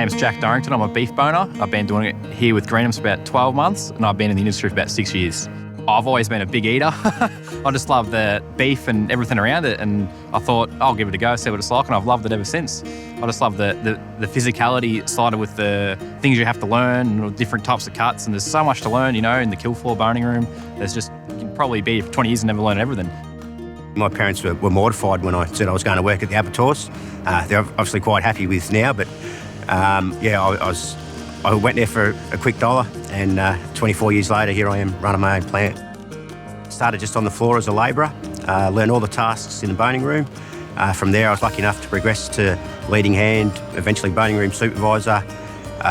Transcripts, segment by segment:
name's Jack Durrington. I'm a beef boner. I've been doing it here with Greenham's for about 12 months, and I've been in the industry for about 6 years. I've always been a big eater. I just love the beef and everything around it, and I thought I'll give it a go, see what it's like, and I've loved it ever since. I just love the physicality side of with the things you have to learn, and different types of cuts, and there's so much to learn, in the kill floor boning room. There's just, you can probably be for 20 years and never learn everything. My parents were mortified when I said I was going to work at the abattoirs. They're obviously quite happy with now, but I went there for a quick dollar, and 24 years later, here I am running my own plant. Started just on the floor as a labourer, learned all the tasks in the boning room. From there, I was lucky enough to progress to leading hand, eventually boning room supervisor.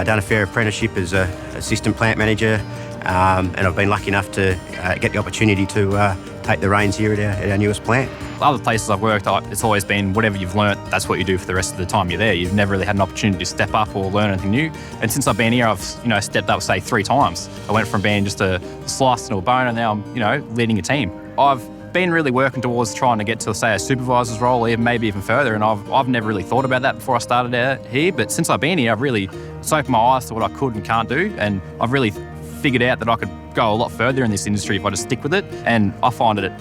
Done a fair apprenticeship as an assistant plant manager, and I've been lucky enough to get the opportunity to take the reins here at our newest plant. Other places I've worked, it's always been whatever you've learnt, that's what you do for the rest of the time you're there. You've never really had an opportunity to step up or learn anything new. And since I've been here, I've stepped up, say, 3 times. I went from being just a slice to a bone, and now I'm leading a team. I've been really working towards trying to get to, say, a supervisor's role, maybe even further, and I've never really thought about that before I started out here. But since I've been here, I've really opened my eyes to what I could and can't do, and I've really figured out that I could go a lot further in this industry if I just stick with it. And I find it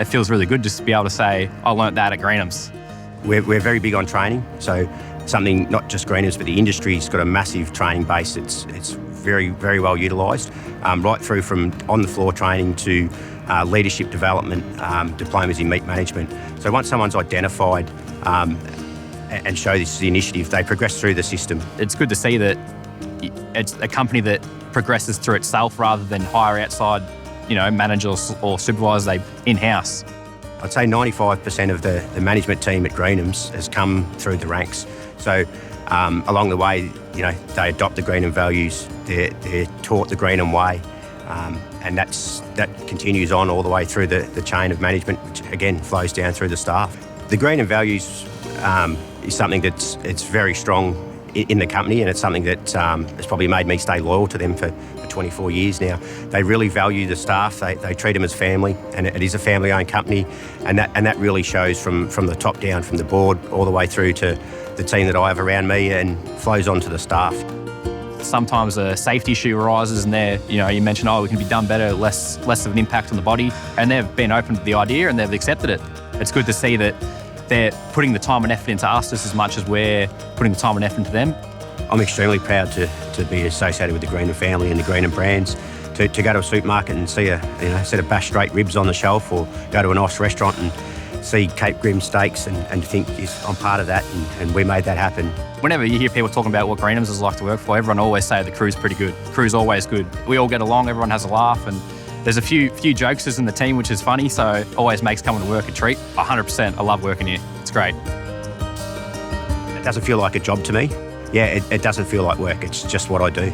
feels really good just to be able to say, I learnt that at Greenham's. We're very big on training, so something not just Greenham's, but the industry's got a massive training base. It's very, very well utilised, right through from on-the-floor training to leadership development, diplomas in meat management. So once someone's identified and show this the initiative, they progress through the system. It's good to see that it's a company that progresses through itself rather than hire outside managers or supervisors, they in-house. I'd say 95% of the management team at Greenham's has come through the ranks. So along the way, they adopt the Greenham values, they're taught the Greenham way, and that continues on all the way through the chain of management, which again flows down through the staff. The Greenham values is something it's very strong in the company, and it's something that has probably made me stay loyal to them for 24 years now. They really value the staff. They treat them as family, and it is a family-owned company, and that really shows from the top down, from the board all the way through to the team that I have around me, and flows on to the staff. Sometimes a safety issue arises, and you mentioned, we can be done better, less of an impact on the body, and they've been open to the idea and they've accepted it. It's good to see that they're putting the time and effort into us just as much as we're putting the time and effort into them. I'm extremely proud to be associated with the Greenham family and the Greenham brands. To go to a supermarket and see a set of bashed straight ribs on the shelf, or go to a nice restaurant and see Cape Grim steaks and think, yes, I'm part of that, and we made that happen. Whenever you hear people talking about what Greenham's is like to work for, everyone always say the crew's pretty good. The crew's always good. We all get along, everyone has a laugh, and there's a few jokesters in the team, which is funny, so it always makes coming to work a treat. 100%, I love working here. It's great. It doesn't feel like a job to me. Yeah, it doesn't feel like work. It's just what I do.